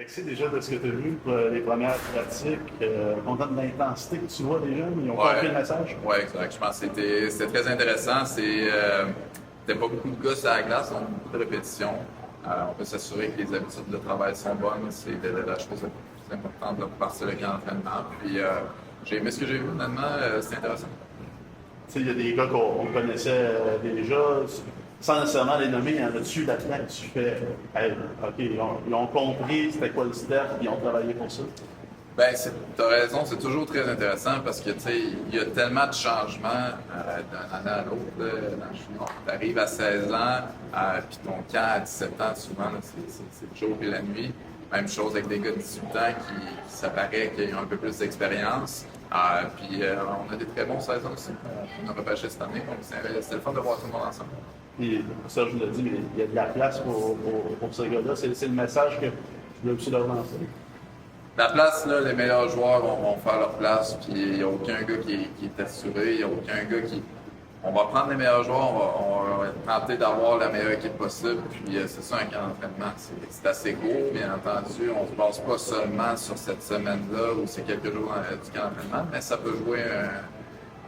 Alexis, déjà de ce que tu as vu pour les premières pratiques, content de l'intensité que tu vois des jeunes, ils ont compris le message? Oui, exact. Je pense que c'était très intéressant. C'était pas beaucoup de gars sur la glace, donc beaucoup de répétitions. On peut s'assurer que les habitudes de travail sont bonnes. C'est la chose la plus importante de partir le camp d'entraînement. Puis j'ai aimé ce que j'ai vu, honnêtement, c'était intéressant. Il y a des gars qu'on connaissait déjà, sans nécessairement les nommer, il y en a dessus là-dedans que tu fais, hey, OK, ils ont compris c'était quoi le step, ils ont travaillé pour ça. Ben, t'as raison, c'est toujours très intéressant parce que, tu sais, il y a tellement de changements d'une année à l'autre, là, dans le junior. T'arrives à 16 ans, puis ton camp à 17 ans, souvent, là, c'est le jour et la nuit. Même chose avec des gars de 18 ans qui s'apparaît qu'ils ont un peu plus d'expérience. Puis on a des très bons saisons aussi. On a repêché cette année, donc c'était le fun de voir tout le monde ensemble. Puis, Serge l'a dit, mais il y a de la place pour ces gars-là. C'est le message que je voulais aussi leur lancer. La place, là, les meilleurs joueurs vont faire leur place, puis il n'y a aucun gars qui est assuré, il n'y a aucun gars qui... On va prendre les meilleurs joueurs, on va tenter d'avoir la meilleure équipe possible, puis c'est ça un camp d'entraînement. C'est assez court, bien entendu, on ne se base pas seulement sur cette semaine-là ou ces quelques jours du camp d'entraînement, mais ça peut jouer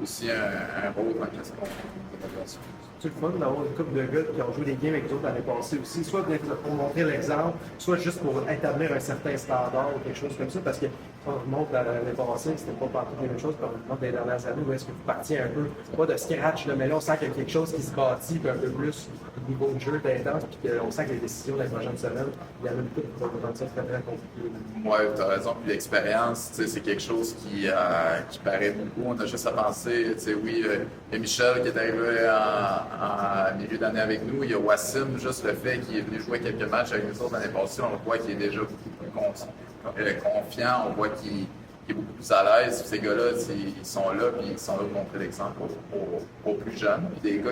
aussi un rôle dans la classification. C'est le fun d'avoir une couple de gars qui ont joué des games avec nous autres l'année passée aussi, soit pour montrer l'exemple, soit juste pour établir un certain standard ou quelque chose comme ça, parce que quand on remonte à l'année passée, c'était pas partout la même chose, comme on remonte des dernières années, où est-ce que vous partiez un peu, pas de scratch, là, mais là on sent qu'il y a quelque chose qui se bâtit, puis un peu plus au niveau de jeu d'intense, puis qu'on sent que les décisions de la prochaine semaine, il y en a beaucoup qui vont rendre ça très très compliqué. Oui, tu as raison. Puis l'expérience, c'est quelque chose qui paraît beaucoup. On a juste à penser, oui, il y a Michel qui est arrivé en milieu d'année avec nous. Il y a Wassim, juste le fait qu'il est venu jouer quelques matchs avec nous autres l'année passée, on voit qu'il est déjà beaucoup plus confiant, on voit qu'il est beaucoup plus à l'aise. Ces gars-là, ils sont là, puis ils sont là pour montrer l'exemple aux plus jeunes. Puis des gars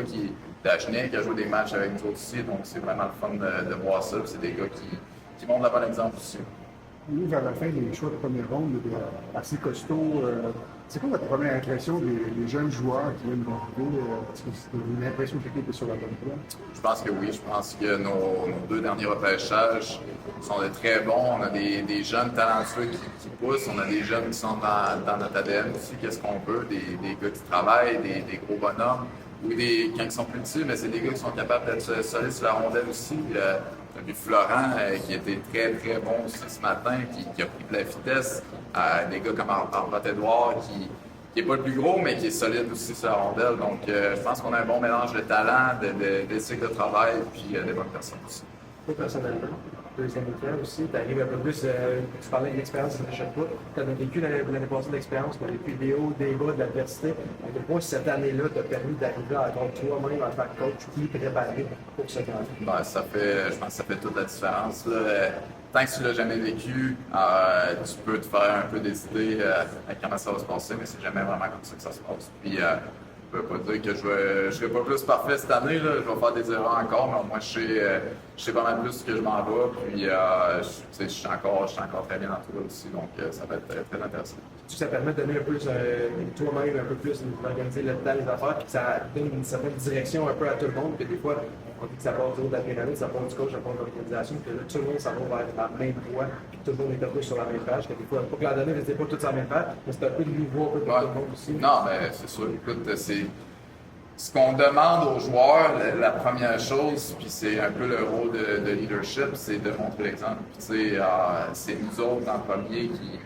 d'Agenais qui a joué des matchs avec nous autres aussi, donc c'est vraiment le fun de voir ça. Puis c'est des gars qui montrent le bon exemple aussi. Nous, vers la fin des choix de première ronde, assez costaud. C'est quoi votre première impression des jeunes joueurs qui viennent d'arriver? Est-ce que c'est une impression que l'équipe est sur la bonne voie? Je pense que oui. Je pense que nos deux derniers repêchages sont de très bons. On a des jeunes talentueux qui poussent. On a des jeunes qui sont dans notre ADN aussi. Qu'est-ce qu'on veut? Des gars qui travaillent, des gros bonhommes. Ou quand ils sont plus petits, mais c'est des gars qui sont capables d'être solides sur la rondelle aussi. On a vu Florent qui était très très bon aussi ce matin, qui a pris de la vitesse. Des gars comme Arpad-Edouard qui n'est pas le plus gros, mais qui est solide aussi sur la rondelle. Donc je pense qu'on a un bon mélange de talent, d'éthique de travail, puis des bonnes personnes aussi. Toi, personnellement, deuxième écran aussi, tu arrives un peu plus, tu parlais de l'expérience à chaque fois, tu as vécu l'année passée de l'expérience, tu as vécu des hauts, des bas, de l'adversité. À quel point cette année-là t'a permis d'arriver à être toi-même en tant que coach plus préparé pour ce grand. Je pense que ça fait toute la différence. Là. Tant que tu l'as jamais vécu, tu peux te faire un peu des idées à comment ça va se passer, mais c'est jamais vraiment comme ça que ça se passe. Puis, je ne peux pas dire que je serai pas plus parfait cette année. Là. Je vais faire des erreurs encore, mais au moins je sais pas mal plus ce que je m'en vais. Puis je suis encore très bien entouré aussi, donc ça va être très, très intéressant. Ça permet de donner un peu toi-même, un peu plus d'organiser le temps, les affaires, puis ça donne une certaine direction un peu à tout le monde. Puis des fois, on dit que ça part du haut de la pyramide, ça part du coach, ça part de l'organisation, puis là, tout le monde s'en va vers la même voie, puis tout le monde est un peu sur la même page. Des fois, pas que la donnée ne pas tous sur la même page, mais c'est un peu de nouveau un peu pour tout le monde aussi. Non, mais c'est sûr. Écoute, c'est ce qu'on demande aux joueurs, la première chose, puis c'est un peu le rôle de leadership, c'est de montrer l'exemple. Puis tu sais, c'est nous autres en premier qui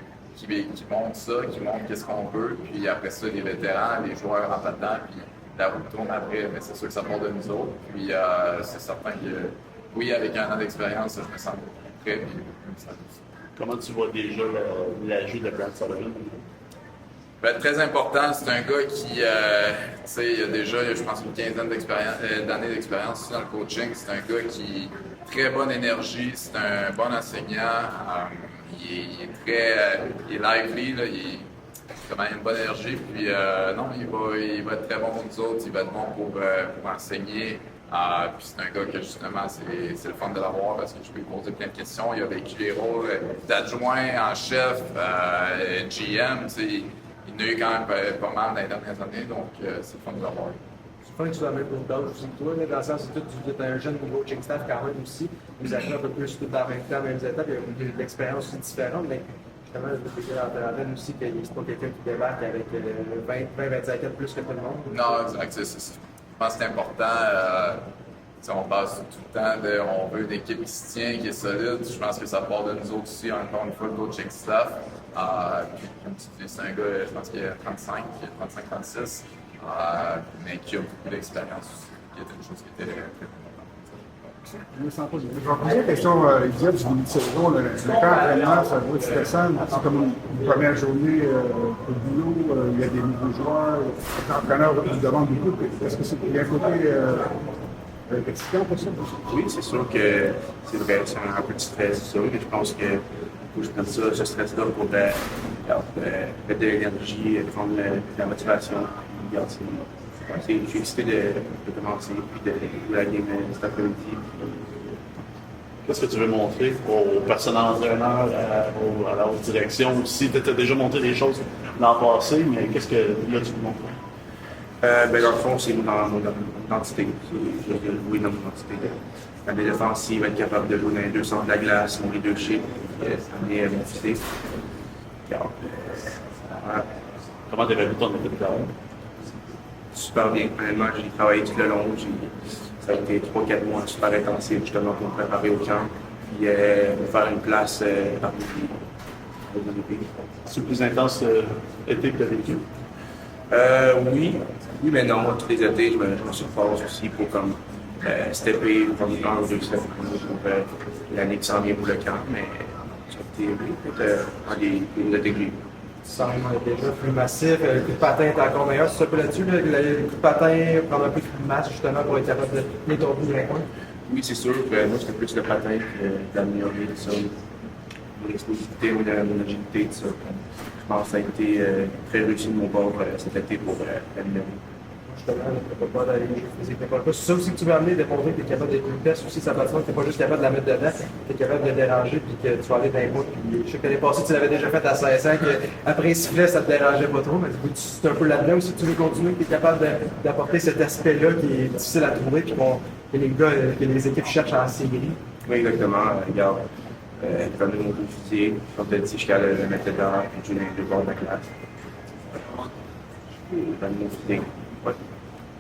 montrent ça, qui montrent qu'est-ce qu'on veut, puis après ça, les vétérans, les joueurs rentrent dedans, puis la roue tourne après, mais c'est sûr que ça part de nous autres. Puis c'est certain que, oui, avec un an d'expérience, je me sens beaucoup prêt, puis ça. Comment tu vois déjà l'ajout de Brad Sullivan? Ben, très important, c'est un gars qui, tu sais, il a déjà, je pense, une quinzaine d'années d'expérience aussi dans le coaching. C'est un gars qui a très bonne énergie, c'est un bon enseignant. Il est lively, là, il a une bonne énergie. Puis non, il va être très bon pour nous autres, il va être bon pour enseigner. Puis c'est un gars que justement, c'est le fun de l'avoir parce que je peux lui poser plein de questions. Il a vécu les rôles d'adjoint en chef, GM, tu sais. Il y en a eu quand même pas mal dans les dernières années, donc c'est le fun de l'avoir. fun que tu sois le même coach aussi que toi, là, dans le sens où tu es un jeune coaching staff quand même aussi. Vous arrivez un peu plus tout en même temps, à mêmes étapes, il y a de l'expérience aussi différente, mais justement, je peux dire en antenne aussi que c'est pas quelqu'un qui débarque avec 20-25 ans plus que tout le monde. Non, exact. Je pense que c'est important. On passe tout le temps on veut une équipe qui se tient, qui est solide. Je pense que ça part de nous autres aussi, encore une fois, le coaching staff. Puis, comme tu dis, c'est un gars, je pense qu'il a 35-36, mais qui a beaucoup d'expérience aussi, qui était une chose qui était très importante. Je me sens pas. Je vais poser une question immédiate du début de saison. Le camp d'entraînement, ça va être stressant. C'est comme une première journée de boulot. Il y a des nouveaux joueurs. L'entraîneur nous demande beaucoup. Est-ce que il y a un côté excitant pour ça? Oui, c'est sûr que c'est vrai, c'est un peu de stress, ça, mais je pense que faut que je prenne ça, ce stress-là pour mettre de l'énergie, prendre la motivation. Je suis excité de commencer puis de jouer la game cet après-midi. Qu'est-ce que tu veux montrer au personnel entraîneur, à la haute direction aussi? Tu as déjà montré des choses l'an passé, mais qu'est-ce que là tu veux montrer? Dans le fond, c'est mon identité. Je veux jouer dans mon identité. L'année défensive, être capable de jouer dans les deux centres de la glace, mon leadership, amener mon physique. Comment tu as vu ton équipe d'avant? Super bien. Honnêtement, j'ai travaillé tout le long. Ça a été 3-4 mois super intensifs justement pour me préparer au camp. Puis me faire une place parmi les équipes. C'est le plus intense été que tu as vécu? Oui, mais non, moi, tous les étés, je me surforce aussi pour comme stepper comme 1 ou 2 steps pour l'année qui s'en vient pour le camp. Mais ça a été un des étés que j'ai eu. Ça semble déjà plus massif, le coup de patin est encore meilleur. C'est ça un peu là-dessus, le coup de patin, prendre un peu plus de masse justement pour être capable de les tourner les coins. Oui, c'est sûr que moi, c'était plus le patin que d'améliorer ça. Mon explosivité, mon agilité, tout ça. Je pense que ça a été très réussi de mon bord cet été pour l'améliorer. Justement, tu ne peux pas d'aller physique. C'est ça aussi que tu veux amener, de montrer que tu es capable d'être une test aussi, ça va que tu n'es pas juste capable de la mettre dedans, tu es capable de déranger puis que tu vas aller dans les bouts. Je sais que l'année passée, tu l'avais déjà fait à 16 ans, qu'après sifflet, ça ne te dérangeait pas trop, mais c'est un peu là-dedans aussi que tu veux continuer, que tu es capable d'apporter cet aspect-là qui est difficile à trouver puis que les gars, que les équipes cherchent en série. Oui, exactement. Regarde, comme mon coup physique, comme tu as dit, je suis capable de le mettre dedans puis de jouer dans les deux bords de la classe. Comme mon physique. Ouais.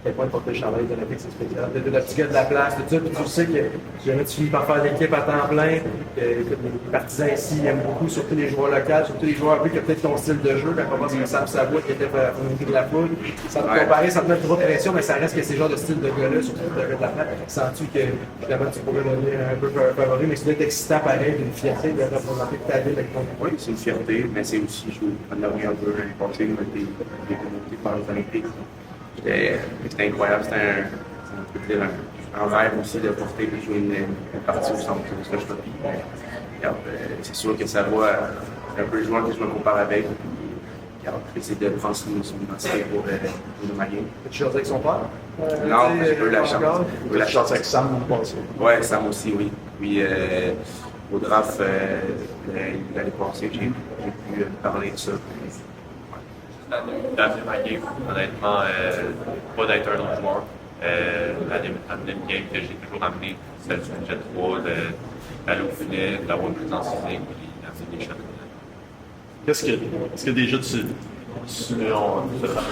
Quel point pour le chandail de l'Olympique, c'est spécial. Tu es le petit gars de la place, tout ça, puis tu sais que jamais tu finis par faire l'équipe à temps plein. Les partisans ici aiment beaucoup, surtout les joueurs locaux, surtout les joueurs un peu qui ont peut-être ton style de jeu. Quand on pense à Sam Savoie qui était au de la foule, ça te comparer, ça te met trop de pression, mais ça reste que ces genres de style de gars-là, surtout le gars de la place, sens-tu que finalement tu pourrais devenir un peu favori, mais c'est peut-être excitant pareil, une fierté de représenter ta ville avec ton équipe. Oui, c'est une fierté, mais c'est aussi, je trouve, en arrière un peu l'année passée, on a été communautés par les Olympiques. C'était incroyable, c'était un rêve aussi de porter et jouer une partie au centre. C'est ce que je fais. C'est sûr que ça va, c'est un peu le joueur que je me compare avec. Essayer de prendre son identité pour le maillot. Tu chantes avec son père? Non, j'ai pas eu la chance. Tu as chanté avec Sam l'an passé? Oui, Sam aussi, oui. Puis au draft l'année passée, j'ai pu parler de ça. D'amener ma game, honnêtement, pas d'être un autre joueur. Amener une game que j'ai toujours amené, celle du Jet 3, d'aller au filet, d'avoir une présence physique, puis d'amener des shots. Est-ce que déjà tu as fait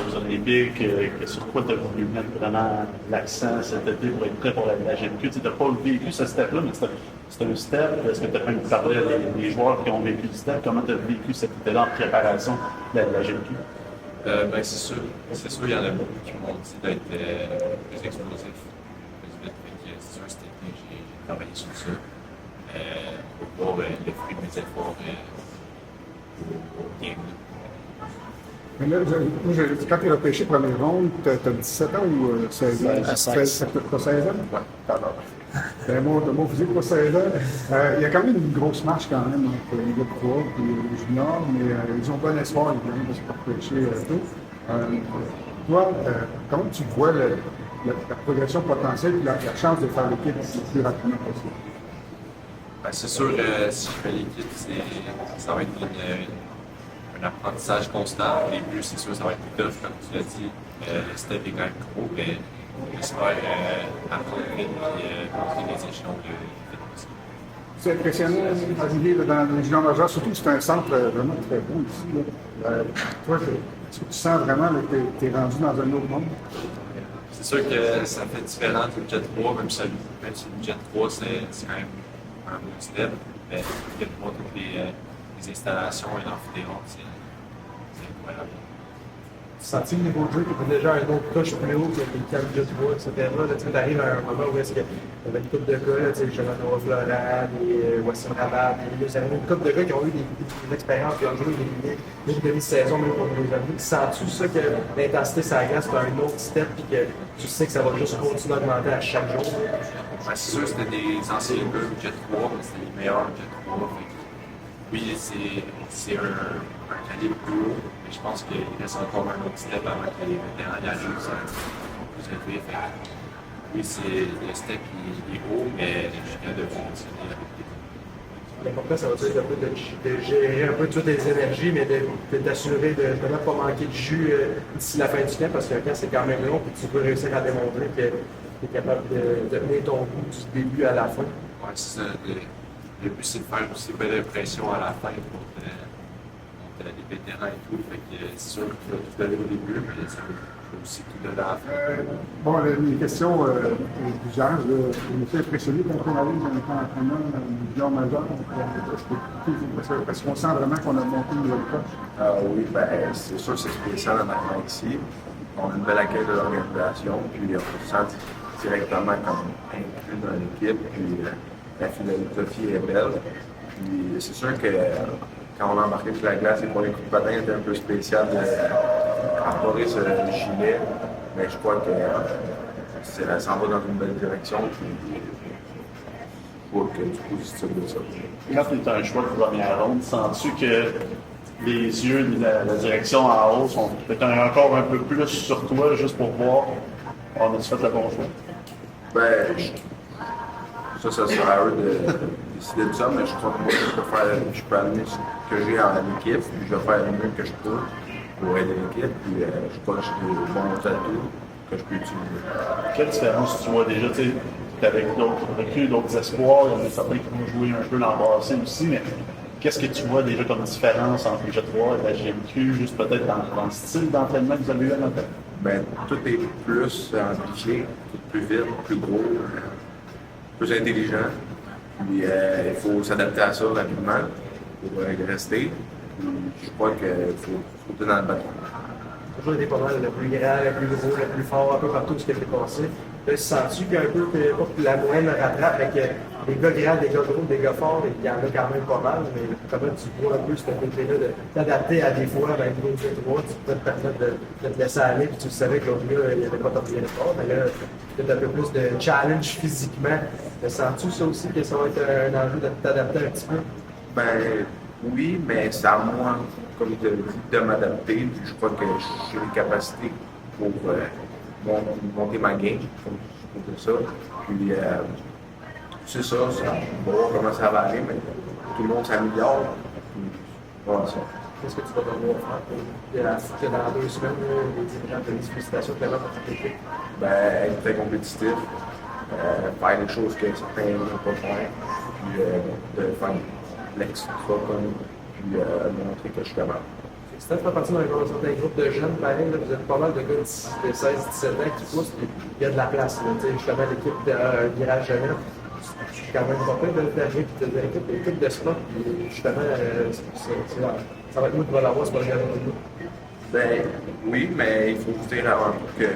aux Olympiques, sur quoi tu as voulu mettre vraiment l'accent cet été pour être prêt pour la GMQ? Tu n'as pas vécu ce step-là, mais c'est un step. Est-ce que tu as même parlé à des joueurs qui ont vécu le step? Comment tu as vécu cet été-là en préparation de la GMQ? C'est sûr, il y en a beaucoup qui m'ont dit d'être plus explosif, plus vite. C'est sûr, cet été, j'ai travaillé sur ça. Pour voir le fruit de mes efforts au game. Mais là, quand tu es repêché première ronde, tu as 17 ans ou 16 ans? Tu as 16 ans? Ouais. Alors, c'est mon physique pour 16 ans. Il y a quand même une grosse marche quand même entre les gars 3 et les juniors, mais ils ont bon espoir évidemment de se repêcher tôt. Toi, comment tu vois la progression potentielle et la chance de faire l'équipe le plus rapidement possible? C'est sûr, si je fais l'équipe, ça va être un apprentissage constant. Au début, c'est sûr, ça va être plus tough, comme tu l'as dit. Le step est quand même gros, mais j'espère apprendre vite et monter les échelons de vite aussi. C'est impressionnant, Olivier, là, dans les juniors majeurs, surtout que c'est un centre vraiment très beau ici. Là. Toi, est-ce que tu sens vraiment que tu es rendu dans un autre monde? C'est sûr que ça fait différent du Jet 3, même si le Jet 3, c'est quand même un beau step, mais le Jet 3, toutes les installations et l'amphithéâtre, c'est incroyable. Tu sens le niveau de jeu qui était déjà un autre coche plus haut que les camps de bois, etc. Là, tu arrives à un moment où est-ce qu'il y avait une couple de gars, là, Jonathan Florent, et Wassim Rabat, il y avait une couple de gars qui ont eu des expériences, qui ont joué des demi-saisons, même pour nos amis. Sens-tu ça que l'intensité sur la glace fait un autre step et que tu sais que ça va juste continuer d'augmenter à chaque jour? Ouais, c'est sûr que c'était des anciens gars du Jet 3, mais c'était les meilleurs Jet 3. Oui, c'est un calibre plus haut, mais je pense qu'il reste encore un autre step avant que les vétérans y arrivent, ça plus élevé. Oui, le step il est haut, mais je suis capable de fonctionner avec les L'important, ça va être un peu de gérer un peu toutes les énergies, mais d'assurer de ne pas manquer de jus d'ici la fin du camp, parce qu'un camp, c'est quand même long, et tu peux réussir à démontrer que tu es capable de tenir ton coup du début à la fin. Ouais, c'est ça. Le but, c'est de faire aussi belle impression à la fin pour les vétérans et tout. Fait que c'est sûr que tu vas tout donner au début, mais ça peut aussi tout donner à la fin. Bon, les questions du genre, on était impressionné quand on arrive dans un camp d'entraînement du junior majeur. Parce qu'on sent vraiment qu'on a monté une nouvelle coche. Oui, ben, c'est sûr que c'est spécial maintenant ici. On a une belle accueil de l'organisation, puis on se sent directement comme inclus dans l'équipe, puis la philosophie est belle. Puis c'est sûr que quand on a embarqué sur la glace et pour les coups de patin, c'était un peu spécial d'incorporer ce gilet, mais je crois que ça s'en va dans une belle direction, puis je vois que du positif de ça. Quand tu es un choix de première ronde, sens-tu que les yeux de la direction en haut sont peut-être encore un peu plus sur toi, juste pour voir on a-tu fait le bon choix? Ben, ça sera à eux de décider de ça, mais je crois que moi, je peux amener ce que j'ai à l'équipe, puis je vais faire le mieux que je peux pour aider l'équipe, puis je crois que j'ai des bons atouts que je peux utiliser. Quelle différence tu vois déjà, tu sais, avec d'autres recrues, d'autres espoirs, il y en a certains qui vont jouer un peu l'an passé aussi, mais qu'est-ce que tu vois déjà comme différence entre le Jet 3 et la GMQ, juste peut-être dans le style d'entraînement que vous avez eu à notre Ben, tout est plus amplifié, tout plus vite, plus gros, plus intelligent. Puis il faut s'adapter à ça rapidement pour y rester. Puis, je crois qu'il faut sauter dans le bateau. Toujours été pas mal le plus grand, le plus gros, le plus fort, un peu partout ce qui a été passé. Là, sens-tu qu'un peu que la moyenne rattrape avec des gars grands, des gars gros, des gars forts, il y en a quand même pas mal, mais comment tu vois un peu ce côté-là de t'adapter à des fois, ben, gros, tu peux te permettre de te laisser aller, puis tu savais que l'autre gars, il n'y avait pas tant bien fort, mais là, peut-être un peu plus de challenge physiquement. Sens-tu ça aussi que ça va être un enjeu de t'adapter un petit peu? Ben, oui, mais c'est à moi, comme tu as dit, de m'adapter. Puis je crois que j'ai les capacités pour monter ma game, comme je trouve ça. Puis c'est ça, on va voir comment ça va aller, mais tout le monde s'améliore. Puis voilà ça. Qu'est-ce que tu vas devoir faire que dans 2 semaines, les dirigeants te disent félicitations vraiment pour toute l'équipe? Ben, être très compétitif, faire des choses que certains n'ont pas faire, puis de faire l'extra comme, puis montrer que je suis capable. Steph fait partie d'un certain groupe de jeunes, pareil, là, vous êtes pas mal de gars de 16-17 ans qui poussent, puis il y a de la place. Là, justement, l'équipe de Virage Jeunesse, je suis quand même pas prêt d'arriver et de dire l'équipe de sport, puis justement, ça va être nous qui va l'avoir, c'est pas le gars de nous. Ben oui, mais il faut dire avant tout qu'il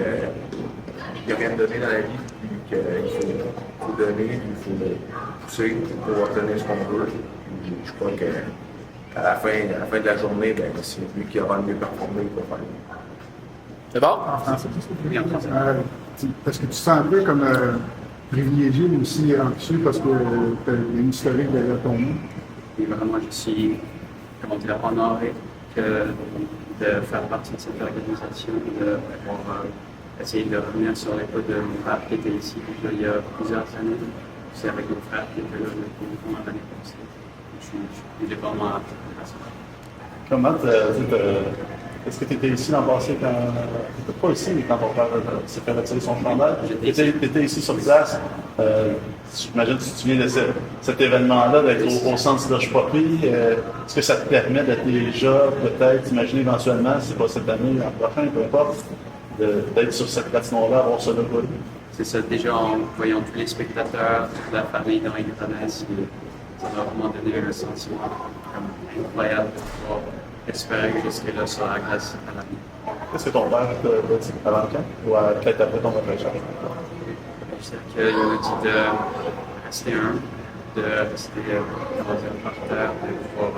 n'y a rien de donné dans la vie, puis qu'il faut donner, puis il faut pousser pour obtenir ce qu'on veut. Puis je crois que à la fin de la journée, ben, c'est lui qui aura le mieux performé pour faire. C'est bon? Parce que tu te sens un peu comme privilégié, mais aussi anxieux parce que tu as une historique derrière ton nom. Et vraiment, je suis, comment dire, honoré de faire partie de cette organisation, de pouvoir essayer de revenir sur les pas de mon frère qui était ici déjà il y a plusieurs années. C'est avec mon frère qui était là depuis l'année passée. Je suis vraiment à ça. Comment Est-ce que tu étais ici l'an passé quand. Tu n'étais pas ici, mais quand ton père s'est fait retirer son chandail? Tu étais ici sur place. J'imagine que tu te souviens de cet événement-là, d'être au centre Slush Poppy. Est-ce que ça te permet d'être déjà, peut-être, imaginer éventuellement, si c'est pas cette année, l'an prochain, peu importe, d'être sur cette patinoire-là, avoir ça là? C'est ça, déjà en voyant tous les spectateurs, toute la famille dans les gradins, ça m'a vraiment donné un sentiment incroyable de pouvoir espérer jusque-là sur la glace à la vie. Qu'est-ce que ton père t'a dit avant le camp? Ou peut-être après ton repêchage? Il m'a dit de rester humble, de rester par terre, de pouvoir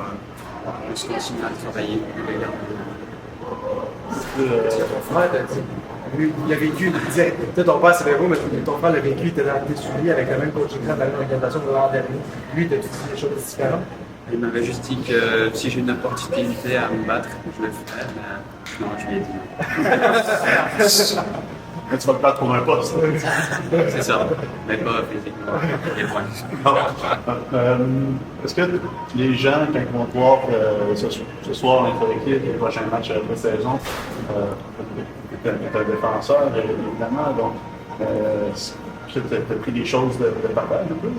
juste continuer à travailler pour les garder. Ton frère t'a dit. Lui, il a vécu, il disait, tu sais, ton père c'est beau, mais ton frère l'a vécu, il était dans tes souliers avec le même coaching staff, la même organisation de l'an dernier. Lui, t'as dit des choses différentes. Il m'avait juste dit que si j'ai une opportunité à me battre, je le ferais, mais non, je lui ai dit. Mais tu vas te battre pour un poste. C'est ça, mais pas physiquement. Les points. Est-ce que les gens, quand ils vont te voir ce soir entre l'équipe, les prochains matchs de la saison, tu es un défenseur, évidemment, donc tu as pris des choses de partage un peu?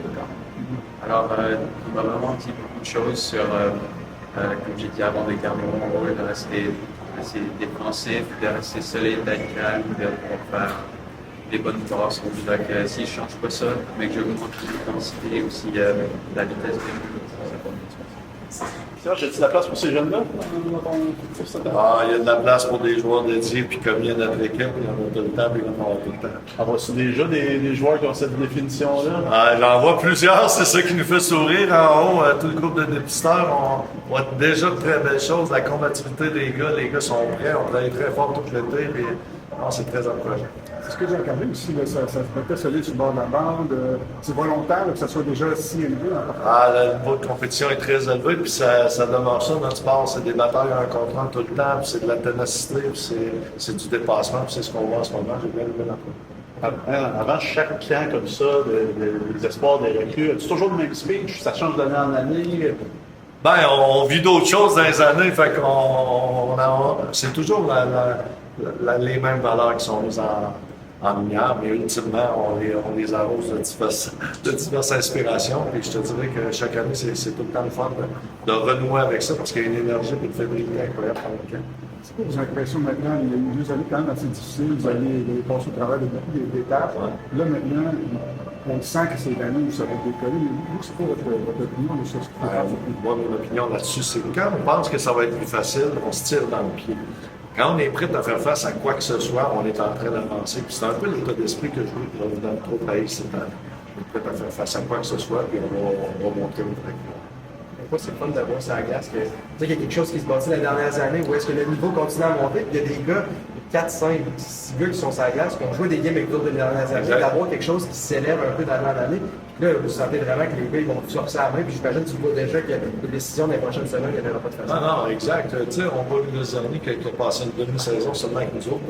Alors, il m'a vraiment dit beaucoup de choses sur, comme j'ai dit avant, de garder mon rôle, de rester défensif, de rester solide, d'être calme, de pouvoir faire des bonnes passes. Donc, si je ne change pas ça, mais que j'augmente l'intensité aussi, la vitesse de Serge, y a-t-il de la place pour ces jeunes-là? Il y a de la place pour des joueurs dédiés, puis comme il y a notre équipe, il y en a tout le temps, puis il y en aura tout le temps. Avoir-tu déjà des joueurs qui ont cette définition-là? J'en vois plusieurs, c'est ça qui nous fait sourire. En haut, tout le groupe de dépisteurs, on voit déjà de très belles choses. La combativité des gars, les gars sont prêts, on travaille très fort tout l'été, puis c'est très encourageant. C'est ce que j'ai regardé aussi, là, ça se mettait solide sur le bord de la bande. C'est volontaire là, que ça soit déjà si élevé. Le niveau de compétition est très élevé, puis ça demeure ça. Notre sport, c'est des batailles rencontrant tout le temps, puis c'est de la ténacité, puis c'est du dépassement, puis c'est ce qu'on voit en ce moment. J'ai bien aimé l'entraînement. Avant chaque camp comme ça, des espoirs, des recrues, as-tu toujours le même speech? Ça change d'année en année? On vit d'autres choses dans les années, fait c'est toujours les mêmes valeurs qui sont mises en lumière, mais ultimement, on les arrose de diverses inspirations. Puis je te dirais que chaque année, c'est tout le temps le fun de renouer avec ça parce qu'il y a une énergie et une fébrilité incroyable dans le camp. C'est quoi vos impressions maintenant? Il y a eu 2 années quand même assez difficiles, vous allez passer au travers de beaucoup d'étapes. Ouais. Là maintenant, on sent que c'est l'année où ça va décoller. Vous, c'est quoi votre opinion sur ce qui peut faire? Moi, mon opinion là-dessus, c'est que quand on pense que ça va être plus facile, on se tire dans le pied. Quand on est prêt à faire face à quoi que ce soit, on est en train d'avancer. Puis c'est un peu l'état d'esprit que je veux dans le trop pays cette année. On est prêt à faire face à quoi que ce soit, puis on va montrer une vraie couleur. Moi, c'est le fun d'avoir sur la glace que, tu sais, qu'il y a quelque chose qui se bâtit les dernières années où est-ce que le niveau continue à monter, puis il y a des gars, 4, 5, 6 gars qui sont sur la glace, qui ont joué des games avec d'autres des dernières années, d'avoir quelque chose qui s'élève un peu d'année en année. Puis là, vous sentez vraiment que les gars, ils vont sortir à la main, puis j'imagine que tu vois déjà qu'il y a des décisions dans les prochaines semaines, il n'y en aura pas de façon. Non, exact. Tu sais, on voit les années qui a passé une demi-saison seulement avec nous autres.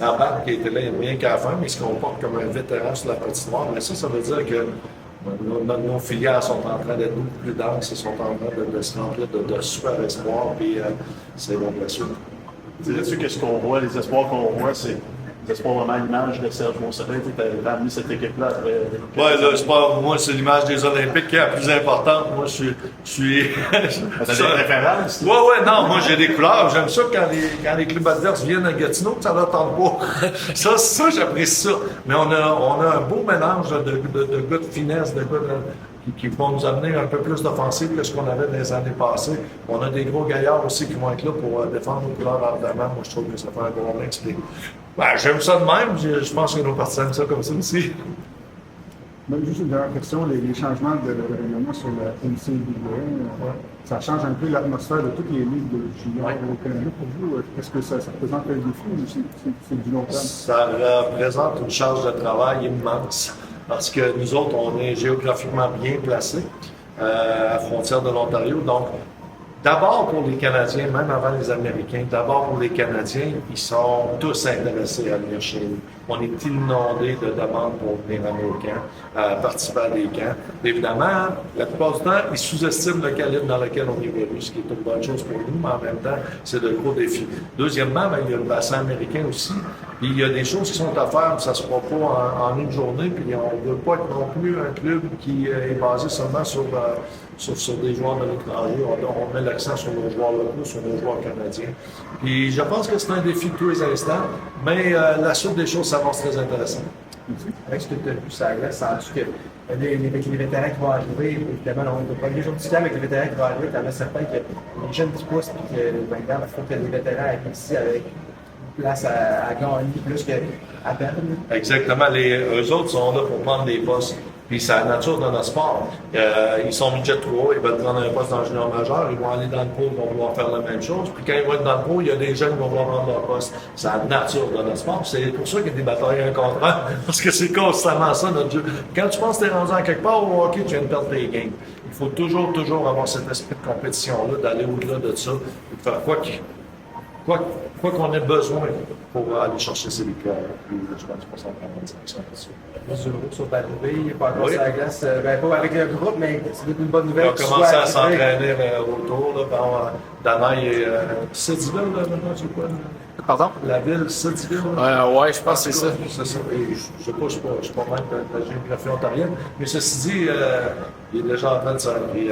Rabat qui était là rien qu'à la fin, mais il se comporte comme un vétéran sur la patinoire. Mais ça veut dire que nos filières sont en train d'être beaucoup plus denses, ils sont en train de se remplir de super espoirs, puis c'est bon pour la suite. Dirais-tu que ce qu'on voit, les espoirs qu'on voit, c'est des espoirs vraiment à l'image de Serge Beausoleil? Tu as amené cette équipe-là après. Oui, le sport, moi, c'est l'image des Olympiques qui est la plus importante. Moi, je suis. T'as des préférences? Oui, non, moi, j'ai des couleurs. J'aime ça quand les clubs adverses viennent à Gatineau, ça leur tente pas. ça, j'apprécie ça. Mais on a un beau mélange de gars de finesse, de gars qui vont nous amener un peu plus d'offensive que ce qu'on avait dans les années passées. On a des gros gaillards aussi qui vont être là pour défendre nos couleurs ardemment. Moi, je trouve que ça fait un bon mix. J'aime ça de même. Je pense que nos partisans aiment ça comme ça aussi. Juste une dernière question, les changements de règlement sur la NCAA, ça change un peu l'atmosphère de toutes les ligues de juniors au Canada pour vous. Est-ce que ça représente un défi ou c'est du long terme? Ça représente une charge de travail immense parce que nous autres, on est géographiquement bien placés à la frontière de l'Ontario. Donc, d'abord pour les Canadiens, même avant les Américains, d'abord pour les Canadiens, ils sont tous intéressés à venir chez nous. on est inondé de demandes pour venir à nos camps, participer à des camps. Évidemment, la plupart du temps, ils sous-estiment le calibre dans lequel on évolue, ce qui est une bonne chose pour nous, mais en même temps, c'est de gros défis. Deuxièmement, il y a le bassin américain aussi. Puis il y a des choses qui sont à faire, mais ça ne se fera pas en une journée. Puis on ne veut pas être non plus un club qui est basé seulement sur des joueurs de l'étranger. On met l'accent sur nos joueurs locaux, sur nos joueurs canadiens. Puis je pense que c'est un défi de tous les instants, mais la suite des choses s'avance très intéressant. Avec ce que tu as vu sur la glace, sens-tu que les vétérans qui vont arriver, évidemment, on est au premier jour du camp avec les vétérans qui vont arriver, tu en as certains que les jeunes qui poussent, puis que maintenant, il faut que les vétérans arrivent ici avec une place à gagner plus qu'à perdre. Exactement. Eux autres sont là pour prendre des postes. Puis c'est la nature de notre sport. Ils sont midget 3, ils veulent prendre un poste dans le junior majeur, ils vont aller dans le pro, ils vont vouloir faire la même chose. Puis quand ils vont être dans le pro, il y a des jeunes qui vont vouloir prendre leur poste. C'est la nature de notre sport. C'est pour ça qu'il y a des batailles un contre un, parce que c'est constamment ça notre jeu. Quand tu penses que tu es rendu à quelque part au hockey, tu viens de perdre tes games. Il faut toujours avoir cet esprit de compétition-là, d'aller au-delà de ça, et de faire quoi qu'on ait besoin pour aller chercher ces victoires. Puis je pense qu'on s'en prend là-dessus. Les Euros sont arrivés, il n'est pas encore sur la glace, pas avec le groupe, mais c'est une bonne nouvelle. Ils ont commencé à s'entraîner autour. Danaï et Sediville, maintenant, tu sais quoi? Pardon? La ville, Sediville. Ouais, je pense que c'est ça. C'est ça. Et je sais pas, je suis pas même de la géographie ontarienne. Mais ceci dit, il est déjà en train de s'entraîner.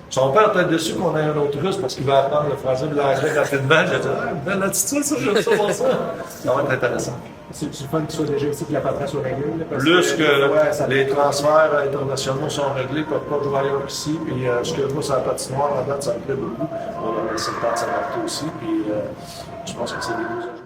Son père était déçu qu'on ait un autre russe parce qu'il va apprendre le français et l'anglais rapidement. J'ai dit, belle attitude, ça, j'aime ça voir ça. Ça va être intéressant. C'est le fun qu'il soit déjà ici, que la paperasse soit réglée. Plus que les transferts internationaux sont réglés, ils ne peuvent pas jouer ailleurs ici. Puis ce que je vois sur la patinoire, à date, ça me plaît beaucoup. On a laissé le temps de s'adapter aussi. Puis je pense que c'est des beaux